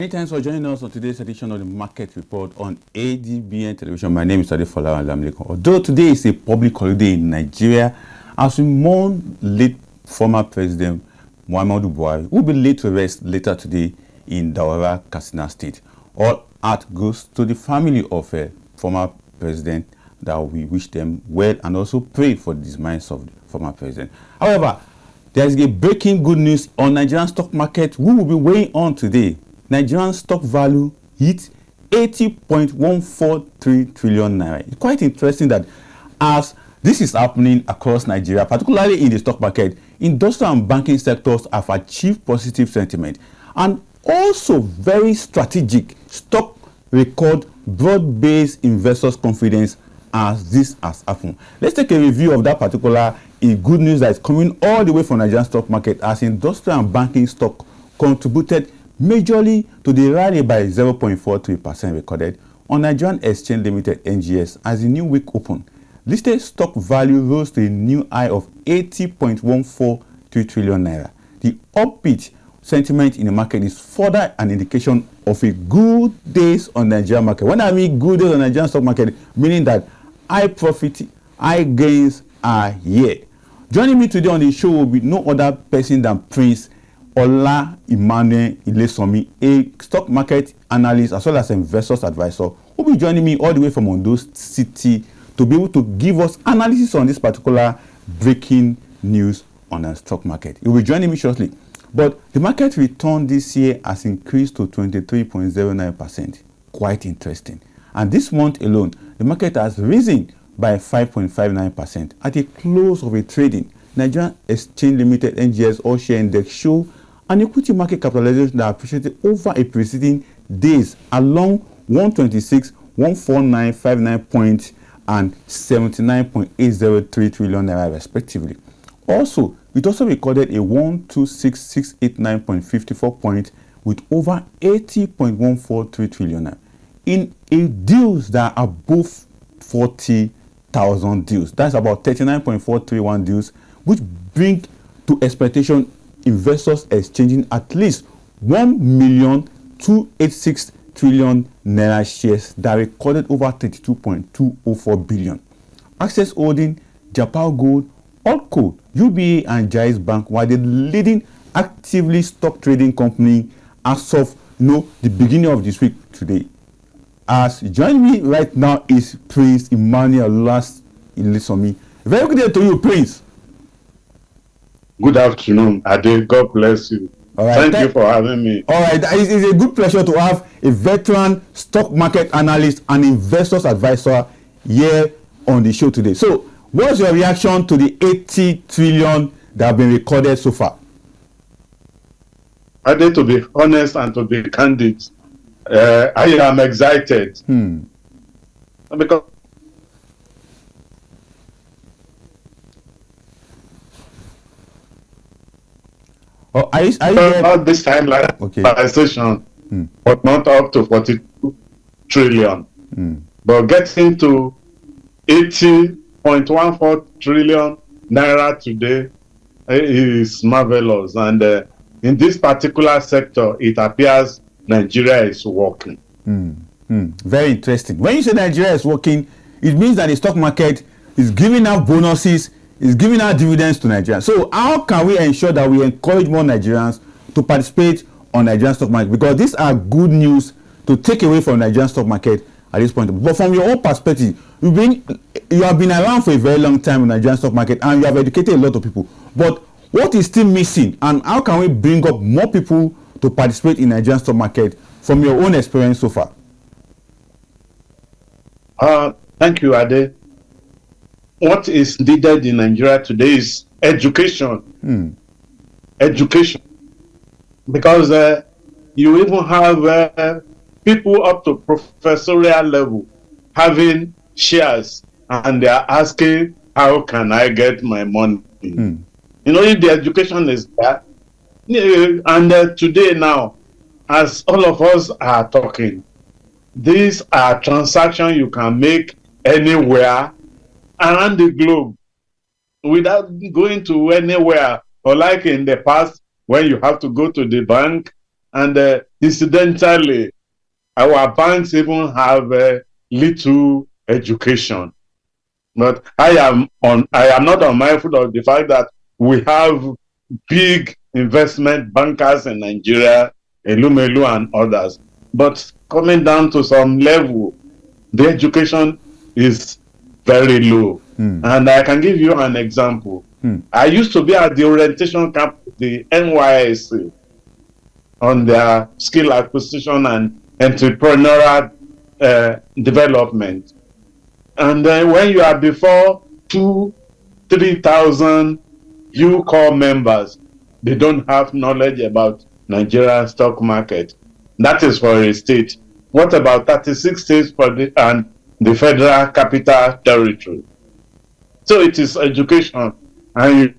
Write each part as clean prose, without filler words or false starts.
Many thanks for joining us on today's edition of the Market Report on ADBN Television. My name is Adefola Olamilekun. Although today is a public holiday in Nigeria, as we mourn late former President Muhammadu Buhari, who will be laid to rest later today in Daura, Katsina State. All heart goes to the family of a former president, that we wish them well and also pray for the demise of the former president. However, there is a breaking good news on Nigerian stock market. We will be weighing on today. Nigerian stock value hit 80.143 trillion naira. It's quite interesting that as this is happening across Nigeria, particularly in the stock market, industrial and banking sectors have achieved positive sentiment, and also very strategic stock record broad-based investors' confidence as this has happened. Let's take a review of that particular good news that is coming all the way from Nigerian stock market, as industrial and banking stock contributed majorly to the rally by 0.43% recorded on Nigerian Exchange Limited (NGX) as the new week opened. Listed stock value rose to a new high of 80.143 trillion naira. The upbeat sentiment in the market is further an indication of a good days on Nigerian market. When I mean good days on Nigerian stock market, meaning that high profit, high gains are here. Joining me today on the show will be no other person than Prince Emmanuel Ilesanmi, a stock market analyst as well as investors advisor, who will be joining me all the way from Ondo City to be able to give us analysis on this particular breaking news on the stock market. He will be joining me shortly. But the market return this year has increased to 23.09%. Quite interesting. And this month alone, the market has risen by 5.59% at the close of a trading. Nigerian Exchange Limited (NGX) all share index show an equity market capitalization that appreciated over a preceding days along 126, 149.59 points and 79.803 trillion naira respectively. Also, it also recorded a 126,689.54 point with over 80.143 trillion naira in a deals that are above 40,000 deals. That's about 39.431 deals, which bring to expectation investors exchanging at least 1,286 trillion naira shares that recorded over 32.204 billion. Access Holding, Japan Gold, Orco, UBA and Jais Bank were the leading actively stock trading company as of the beginning of this week today. As joining me right now is Prince Emmanuel Ilesanmi. Very good day to you, Prince. Good afternoon, Ade. God bless you. All right. Thank you for having me. All right. It's a good pleasure to have a veteran stock market analyst and investors advisor here on the show today. So, what's your reaction to the 80 trillion that have been recorded so far? Ade, to be honest and to be candid, I am excited. Because not this time like session, but not up to 42 trillion. But getting to 80.14 trillion naira today is marvelous. And in this particular sector, it appears Nigeria is working. Very interesting. When you say Nigeria is working, it means that the stock market is giving out bonuses, is giving out dividends to Nigerians. So how can we ensure that we encourage more Nigerians to participate on Nigerian stock market? Because these are good news to take away from Nigerian stock market at this point. But from your own perspective, you have been around for a very long time in Nigerian stock market and you have educated a lot of people. But what is still missing, and how can we bring up more people to participate in Nigerian stock market from your own experience so far? Thank you, Ade. What is needed in Nigeria today is education. Education. Because you even have people up to professorial level having shares and they are asking, how can I get my money? If the education is there, and today now, as all of us are talking, these are transactions you can make anywhere around the globe without going to anywhere, or like in the past when you have to go to the bank And incidentally, our banks even have little education. But I am not unmindful of the fact that we have big investment bankers in Nigeria, Elumelu and others. But coming down to some level, the education is very low. And I can give you an example. I used to be at the orientation camp, the NYSC, on their skill acquisition and entrepreneurial development. And then when you are before 3,000 you call members, they don't have knowledge about Nigerian stock market. That is for a state. What about 36 states and the Federal Capital Territory? So it is education. And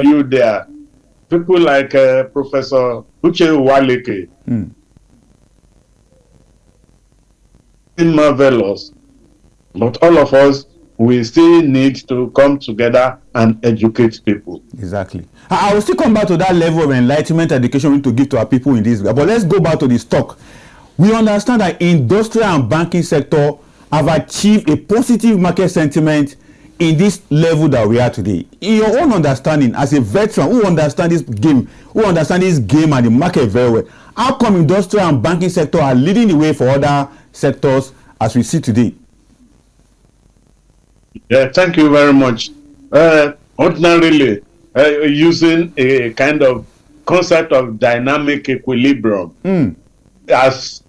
you there, people like Professor Uche Waleke, marvelous. But all of us, we still need to come together and educate people. Exactly. I will still come back to that level of enlightenment education we need to give to our people in this. But let's go back to the stock. We understand that industrial and banking sector have achieved a positive market sentiment in this level that we are today. In your own understanding, as a veteran who understands this game, and the market very well, how come industrial and banking sector are leading the way for other sectors as we see today? Yeah, thank you very much. Ordinarily, using a kind of concept of dynamic equilibrium, as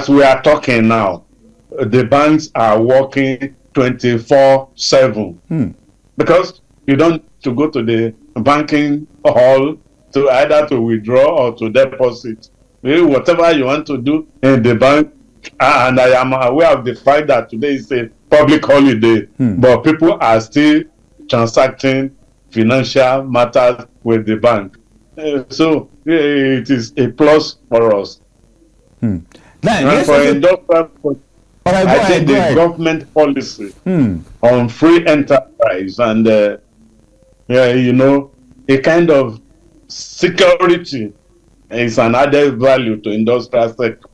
we are talking now, the banks are working 24/7 because you don't to go to the banking hall to either to withdraw or to deposit. Whatever you want to do in the bank, and I am aware of the fact that today is a public holiday, but people are still transacting financial matters with the bank. So it is a plus for us. And for industrial, I think the government policy on free enterprise and a kind of security is an added value to industrial sector.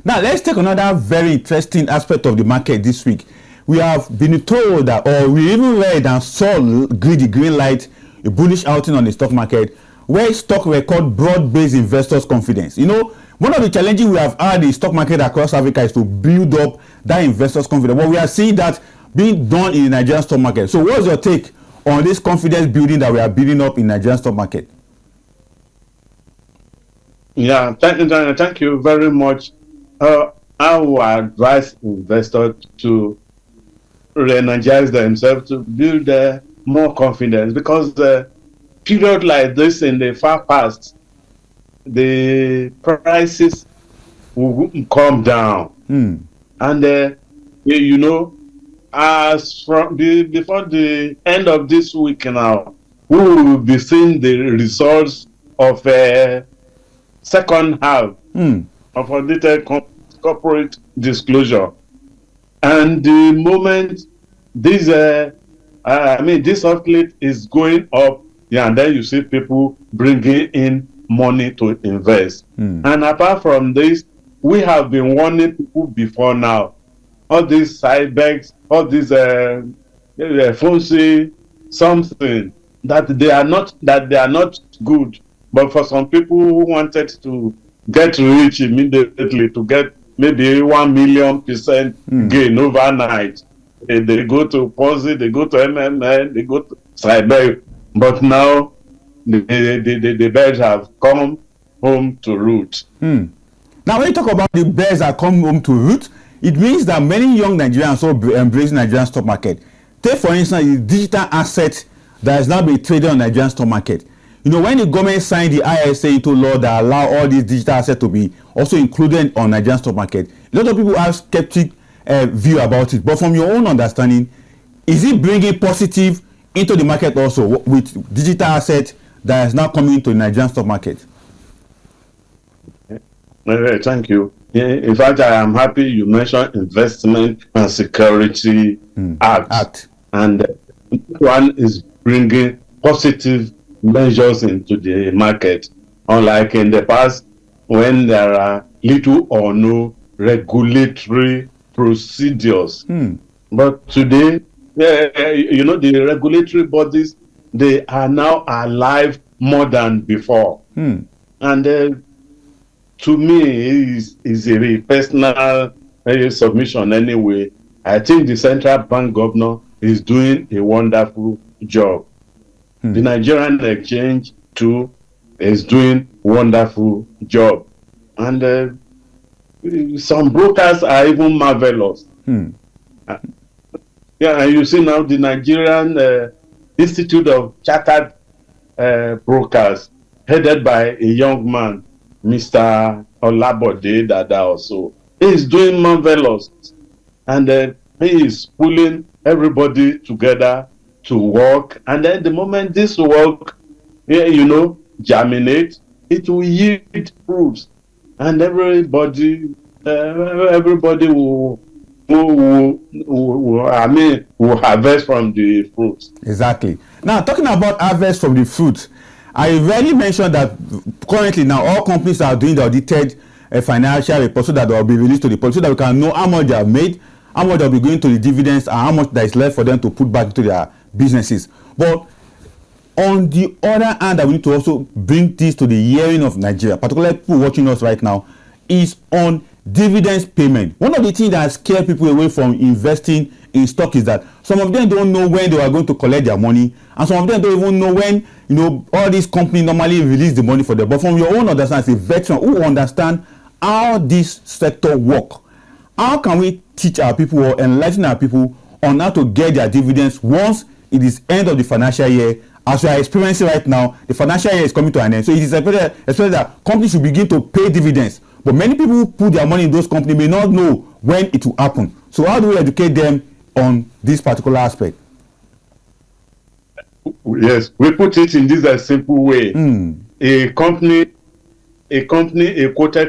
Now let's take another very interesting aspect of the market this week. We have been told that, or we even read and saw the green light, a bullish outing on the stock market, where stock record broad-based investors' confidence. One of the challenges we have had in the stock market across Africa is to build up that investors' confidence. But we are seeing that being done in the Nigerian stock market. So what's your take on this confidence building that we are building up in the Nigerian stock market? Yeah, thank you very much. I would advise investors to re-energize themselves to build more confidence, because period like this in the far past, the prices will come down. And as from before the end of this week now, we will be seeing the results of second half of audited corporate disclosure. And the moment this this outlet is going up, and then you see people bringing in money to invest. And apart from this, we have been warning people before now. All these side bags, all these fancy something that they are not good. But for some people who wanted to get rich immediately, to get maybe 1,000,000% gain overnight, they go to Ponzi, they go to MMN, they go to Cyber. But now the birds have come home to root. Now, when you talk about the birds that come home to root, it means that many young Nigerians are embracing Nigerian stock market. Take, for instance, the digital asset that has now been traded on Nigerian stock market. When the government signed the ISA into law that allow all these digital assets to be also included on Nigerian stock market, a lot of people have skeptic view about it. But from your own understanding, is it bringing positive into the market also with digital assets that is now coming into the Nigerian stock market? Thank you. In fact, I am happy you mentioned Investment and Security Act. And one is bringing positive measures into the market, unlike in the past when there are little or no regulatory procedures. But today, the regulatory bodies, they are now alive more than before. And to me, is a personal submission anyway. I think the central bank governor is doing a wonderful job. The Nigerian exchange too is doing wonderful job, and some brokers are even marvelous. Yeah, and you see now the Nigerian Institute of Chartered Brokers, headed by a young man, Mr. Olabode Dada also, is doing marvelous, and he is pulling everybody together to work. And then the moment this work, germinate, it will yield fruits, and everybody will harvest from the fruits. Exactly. Now, talking about harvest from the fruits, I rarely mentioned that currently now all companies are doing the audited financial report so that they will be released to the public, so that we can know how much they have made, how much they'll be going to the dividends, and how much that is left for them to put back into their businesses. But on the other hand, we need to also bring this to the hearing of Nigeria, particularly people watching us right now, is on dividends payment. One of the things that scare people away from investing in stock is that some of them don't know when they are going to collect their money, and some of them don't even know when all these companies normally release the money for them. But from your own understanding, as a veteran who understand how this sector work, how can we teach our people or enlighten our people on how to get their dividends once it is end of the financial year? As we are experiencing right now, the financial year is coming to an end, so it is expected that companies should begin to pay dividends. But many people who put their money in those companies may not know when it will happen. So how do we educate them on this particular aspect? Yes, we put it in this simple way. A quoted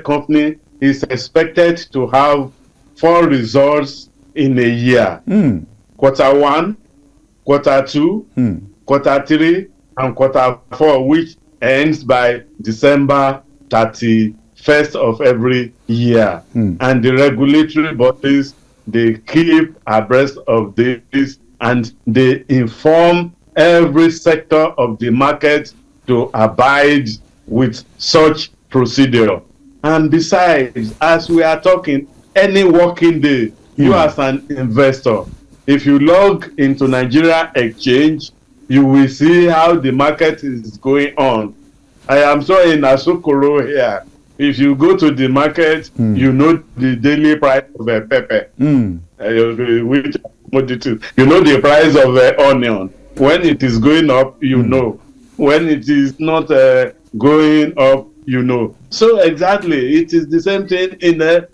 company is expected to have 4 results in a year. Quarter 1, quarter 2, quarter 3, and quarter 4, which ends by December 31st of every year. And the regulatory bodies, they keep abreast of this, and they inform every sector of the market to abide with such procedure. And besides, as we are talking, any working day, you as an investor, if you log into Nigeria Exchange, you will see how the market is going on. I am sure in Asokoro here, if you go to the market, you know the daily price of a pepper, which commodity. You know the price of onion. When it is going up, you know. When it is not going up, you know. So exactly, it is the same thing in the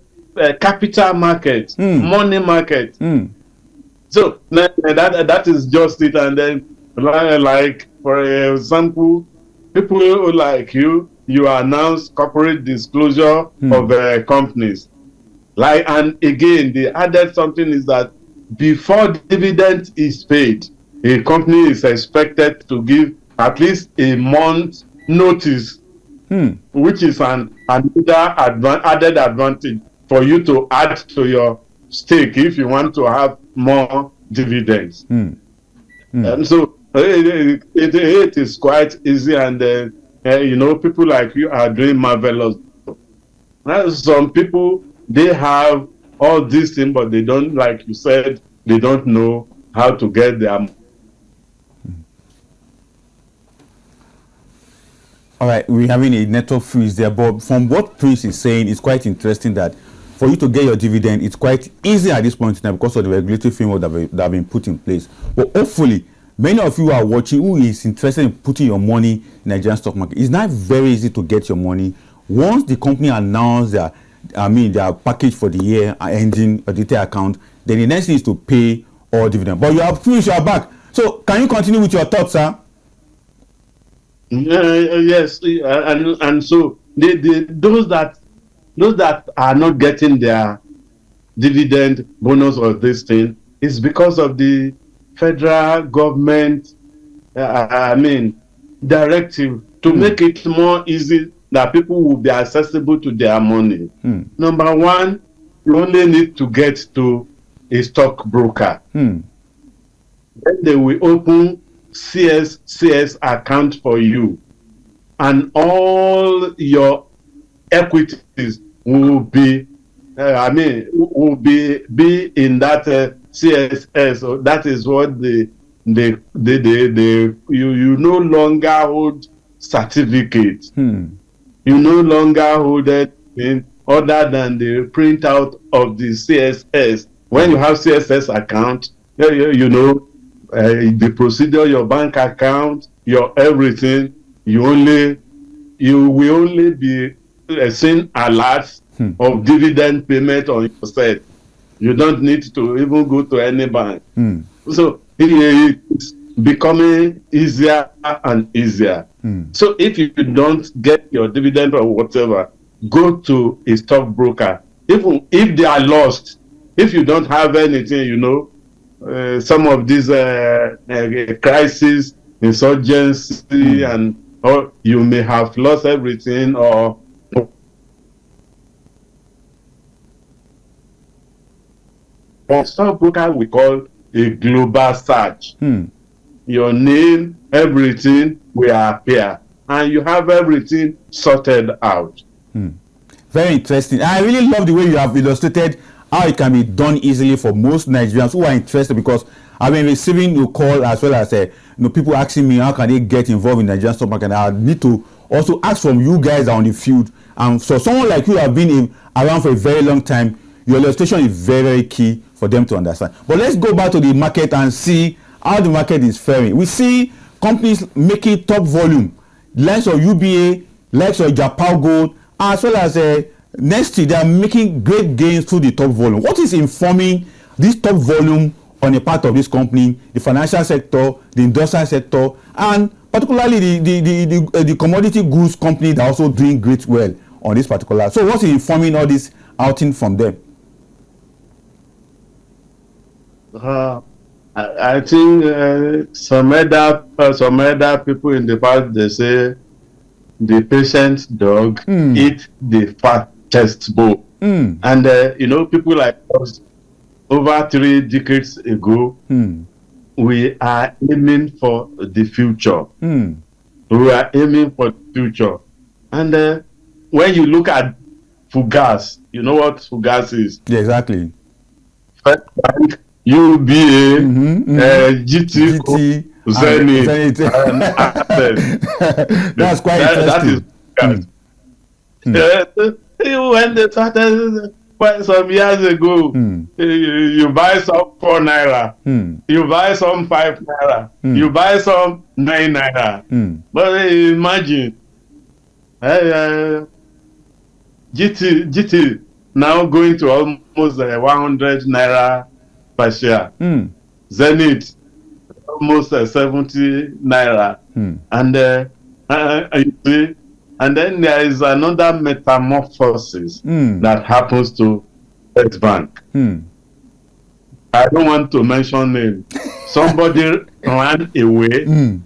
capital market, money market. So that is just it. And then, like for example, people like you announce corporate disclosure of companies. And again, they added something is that before dividend is paid, a company is expected to give at least a month notice, which is an added advantage for you to add to your stake if you want to have more dividends. And so it is quite easy, and people like you are doing marvelous. Some people, they have all these things, but they don't, like you said, they don't know how to get their. All right, we're having a network freeze there, but from what Prince is saying, it's quite interesting that for you to get your dividend, it's quite easy at this point in time because of the regulatory framework that have been put in place. But hopefully, many of you are watching who is interested in putting your money in Nigerian stock market. It's not very easy to get your money. Once the company announce their package for the year ending a detailed account, then the next thing is to pay all dividend. But you have finished, you are back. So can you continue with your thoughts, sir? Yes, and so those that are not getting their dividend bonus or this thing is because of the federal government directive to make it more easy that people will be accessible to their money. Number one, you only need to get to a stockbroker. Then they will open CS account for you, and all your equities will be will be in that CSS. So that is what you no longer hold certificate. You no longer hold anything other than the printout of the CSS. When you have CSS account, you know the procedure, your bank account, your everything. You will only be seeing alerts of dividend payment on your set. You don't need to even go to any bank. So it's becoming easier and easier. So if you don't get your dividend or whatever, go to a stockbroker. Even if they are lost, if you don't have anything, you know, some of these crises, insurgency, and or you may have lost everything, or stockbroker we call a global search. Your name, everything will appear, and you have everything sorted out. Very interesting. I really love the way you have illustrated how it can be done easily for most Nigerians who are interested, because I've been receiving a call as well as people asking me how can they get involved in Nigerian stock market. I need to also ask from you guys on the field. So someone like you have been around for a very long time, your illustration is very, very key for them to understand. But let's go back to the market and see how the market is faring. We see companies making top volume, likes of UBA, likes of Japan Gold, as well as Nestle. They are making great gains through the top volume. What is informing this top volume on the part of this company, the financial sector, the industrial sector, and particularly the commodity goods company that are also doing great well on this particular? So what's informing all this outing from them? I think some other people in the past, they say the patient dog eat the fattest bone. And people like us, over 3 decades ago, we are aiming for the future. We are aiming for the future. And when you look at Fugas, you know what Fugas is? Yeah, exactly. First Bank, UBA, GT, Zenith, and That's quite interesting. That is when they started some years ago, you buy some 4 naira, you buy some 5 naira, you buy some 9 naira. But imagine, GT now going to almost 100 naira per share. Zenith almost 70 naira. And then there is another metamorphosis that happens to First Bank. I don't want to mention name. Somebody ran away,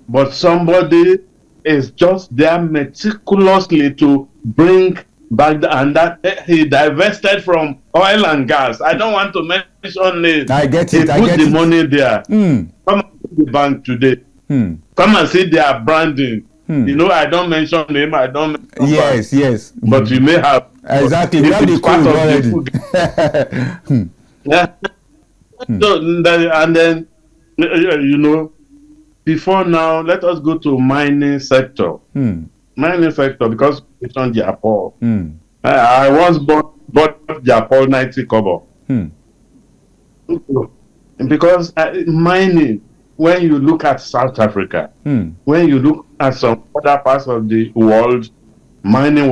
but somebody is just there meticulously to bring back and that he divested from oil and gas. I don't want to mention names. I get it. He put the money there. Come and see the bank today. Come and see their branding. I don't mention name. I don't mention yes, bank. yes. But you may have. Exactly. We have the code already. Yeah. So, and then, before now, let us go to mining sector. Mining sector, because it's on Japan. I once bought Japan 90 kobo. Because mining, when you look at South Africa, when you look at some other parts of the world, mining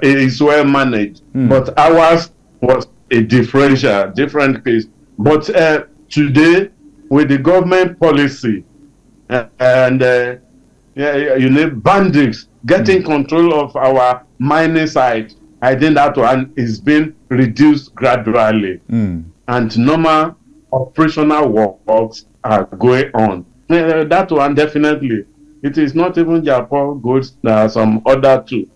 is well managed. But ours was a different case. But today, with the government policy and bandits getting control of our mining site, I think that one is being reduced gradually. And normal operational works are going on. That one definitely it is not even Japan goods, there are some other too.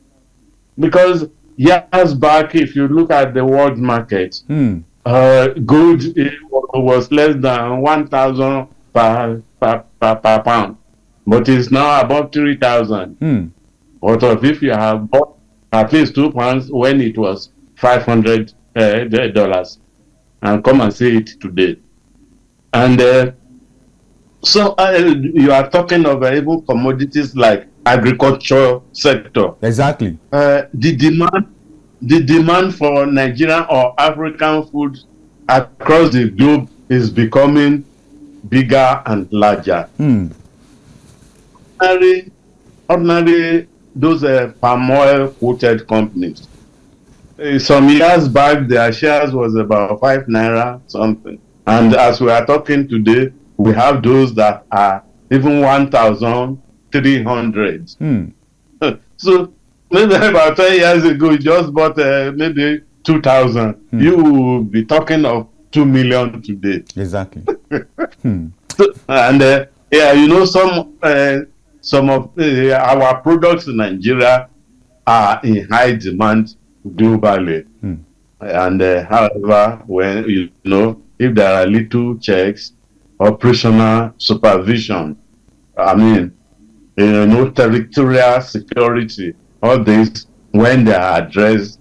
Because years back, if you look at the world market, gold was less than 1,000 per pound, but it's now above 3,000. What of if you have bought at least £2 when it was $500, and come and see it today? And so you are talking of even commodities like agriculture sector. Exactly. The demand for Nigerian or African food across the globe is becoming bigger and larger. Ordinary those palm oil quoted companies. Some years back, their shares was about 5 naira something, and as we are talking today, we have those that are even 1,300. So maybe about 10 years ago, you just bought maybe 2,000. You will be talking of 2 million today. Exactly. So, and yeah, you know, some of our products in Nigeria are in high demand globally. And however, when you know, if there are little checks, operational supervision, I mean, you know, territorial security, all this, when they are addressed,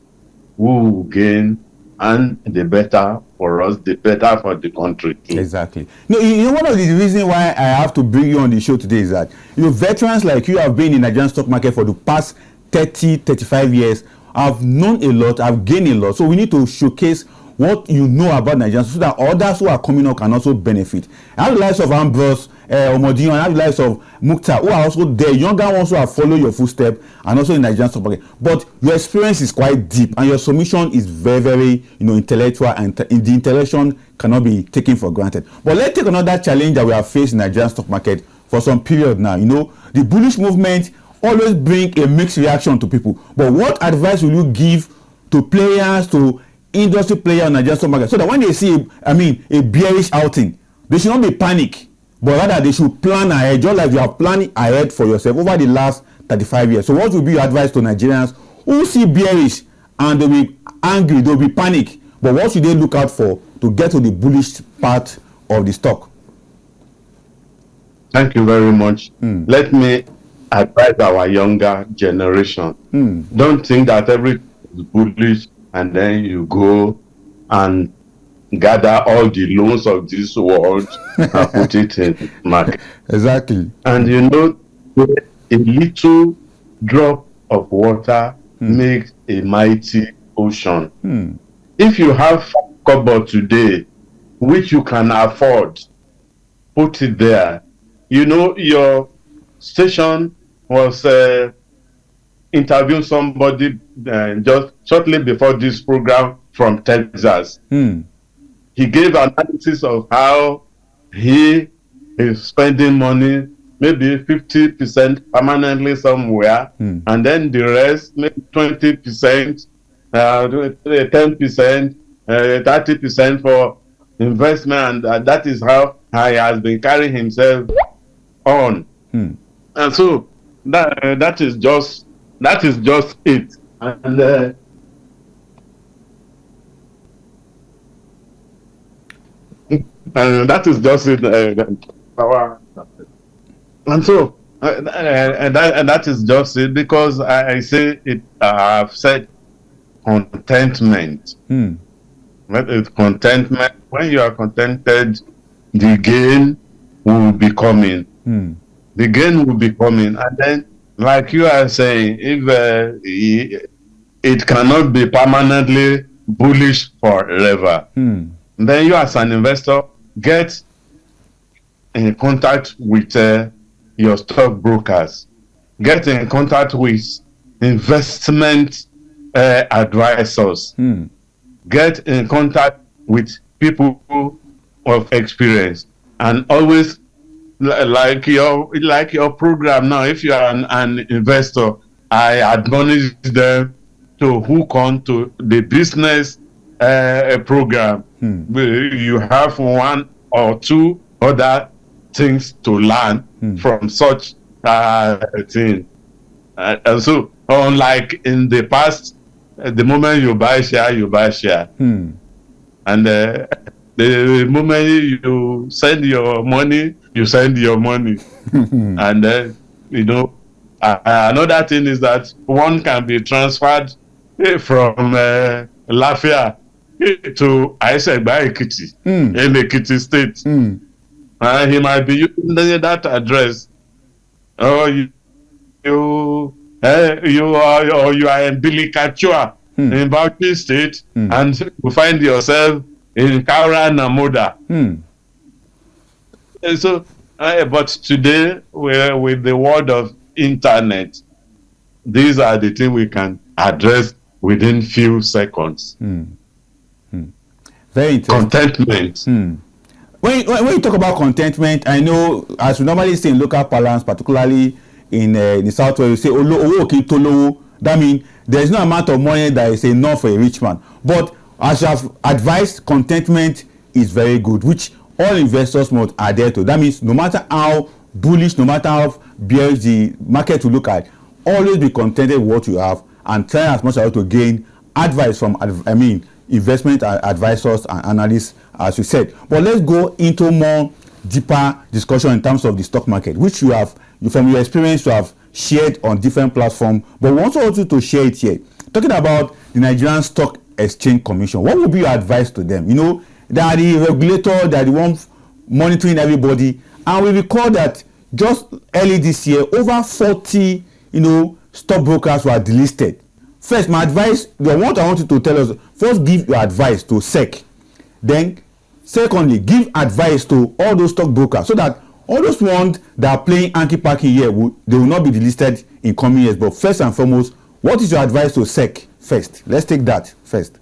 we will gain, and the better for us, the better for the country too. Exactly. No, you know, one of the reasons why I have to bring you on the show today is that, you know, veterans like you have been in the Nigerian stock market for the past 35 years. I've known a lot, I've gained a lot. So we need to showcase what you know about Nigerians so that others who are coming up can also benefit. I have the likes of Ambrose, Omodion, I have the likes of Mukhtar, who are also there, younger ones who have followed your footsteps and also in Nigerian stock market. But your experience is quite deep and your submission is very, very, you know, intellectual, and the intellectual cannot be taken for granted. But let's take another challenge that we have faced in Nigerian stock market for some period now. You know, the bullish movement always bring a mixed reaction to people. But what advice will you give to players, to industry players in Nigerian stock market, so that when they see, a bearish outing, they should not be panic, but rather they should plan ahead, just like you are planning ahead for yourself over the last 35 years. So what will be your advice to Nigerians who see bearish and they'll be angry, they'll be panic, but what should they look out for to get to the bullish part of the stock? Thank you very much. Let me advise our younger generation. Don't think that everything is bullish and then you go and gather all the loans of this world and put it in market. Exactly. And you know, a little drop of water makes a mighty ocean. If you have kobo today, which you can afford, put it there. You know, your station was interviewing somebody just shortly before this program from Texas. He gave analysis of how he is spending money, maybe 50% permanently somewhere, and then the rest, maybe 20%, 10%, 30% for investment, and that is how he has been carrying himself on. And so that is just it. And that is just it. And so that is just it, because I say it. I've said contentment. That is contentment. When you are contented, the gain will be coming. The gain will be coming, and then, like you are saying, if it cannot be permanently bullish forever, then you as an investor get in contact with your stockbrokers, get in contact with investment advisors, get in contact with people of experience, and always, like your program now, if you are an investor, I admonish them to hook on to the business program. You have one or two other things to learn from such thing. And so, unlike in the past, the moment you buy share, you buy share. And the moment you send your money, you send your money. And, you know, another thing is that one can be transferred from Lafia to Aisegba Ekiti in Ekiti State. And he might be using that address. Or you are in Bilikachua in Bauchi State, and you find yourself in Kaura Namoda. And so, but today, with the world of internet, these are the things we can address within few seconds. Very interesting. Contentment. When you talk about contentment, I know, as we normally say in local parlance, particularly in the southwest, you say "Olowo ki tolowo." That means there is no amount of money that is enough for a rich man. But as you have advised, contentment is very good, which all investors must adhere to. That means no matter how bullish, no matter how bearish the market will look at, always be contented with what you have and try as much as to gain advice from, investment advisors and analysts, as you said. But let's go into more deeper discussion in terms of the stock market, which you from your experience, you have shared on different platforms. But we want also to share it here. Talking about the Nigerian Stock Exchange Commission, what would be your advice to them? You know, they are the regulator, they are the one monitoring everybody. And we recall that just early this year, over 40, stockbrokers were delisted. First, my advice, what I want you to tell us, first give your advice to SEC. Then, secondly, give advice to all those stockbrokers so that all those ones that are playing anti-packing here, they will not be delisted in coming years. But first and foremost, what is your advice to SEC first? Let's take that first.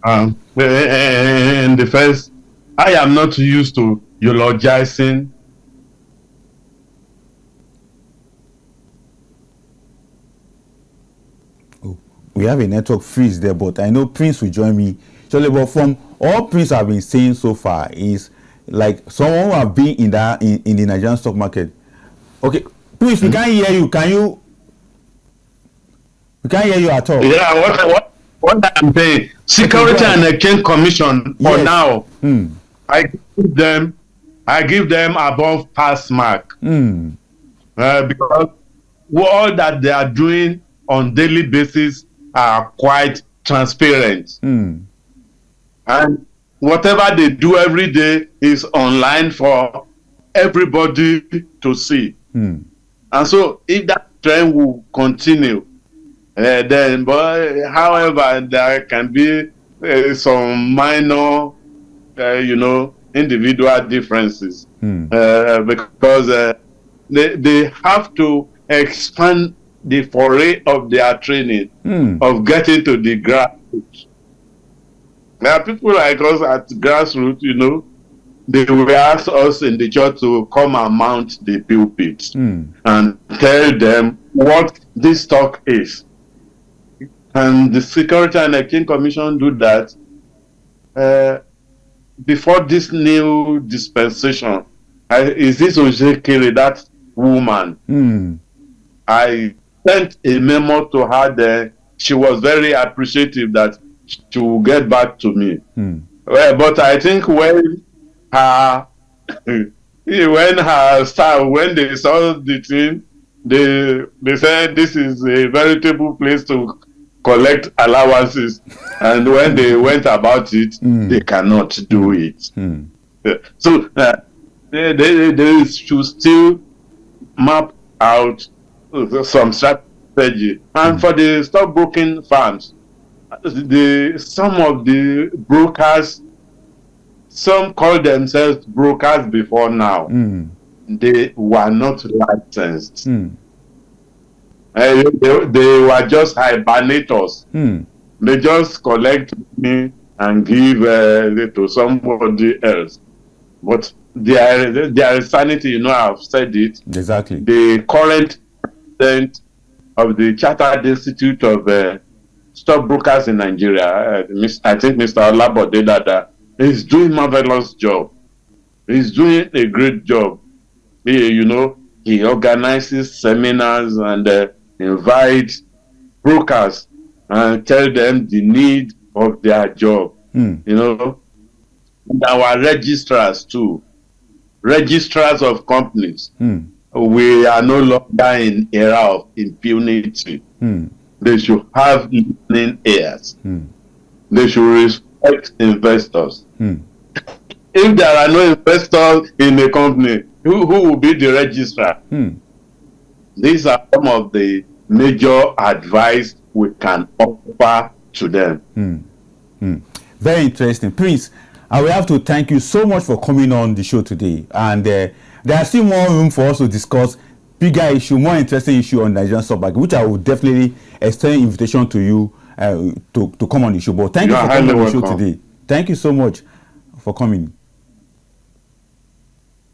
In the first, I am not used to eulogizing we have a network freeze there, but I know Prince will join me. But from all Prince have been saying so far is like someone who have been in the Nigerian stock market. Okay, Prince, we can't hear you. We can't hear you at all. Yeah, what I'm saying, Security and Exchange Commission for now, I give them above pass mark because all that they are doing on daily basis are quite transparent, and whatever they do every day is online for everybody to see. And so if that trend will continue, then, but however, there can be some minor, individual differences because they have to expand the foray of their training of getting to the grassroots. There are people like us at grassroots, they will ask us in the church to come and mount the pulpit and tell them what this stock is. And the Security and Exchange Commission do that before this new dispensation. Is this Ojekere, that woman? I sent a memo to her there. She was very appreciative that she will get back to me. Well, but I think when staff, when they saw the thing, they said this is a veritable place to collect allowances, and when they went about it, they cannot do it. So they should still map out some strategy. And for the stockbroking firms, some of the brokers, some call themselves brokers before now. They were not licensed. They were just hibernators. They just collect me and give to somebody else. But their sanity, I've said it. Exactly. The current president of the Chartered Institute of Stockbrokers in Nigeria, I think Mr. Olabode Dada, is doing marvelous job. He's doing a great job. He organizes seminars and invites brokers and tell them the need of their job. And our registrars too, registrars of companies. We are no longer in era of impunity. They should have listening ears. They should respect investors. If there are no investors in a company, who will be the registrar? These are some of the major advice we can offer to them. Very interesting. Prince, I will have to thank you so much for coming on the show today. And there are still more room for us to discuss bigger issue, more interesting issue on Nigerian stock market, which I will definitely extend invitation to you to come on the show. But thank you for coming on the show today. Thank you so much for coming.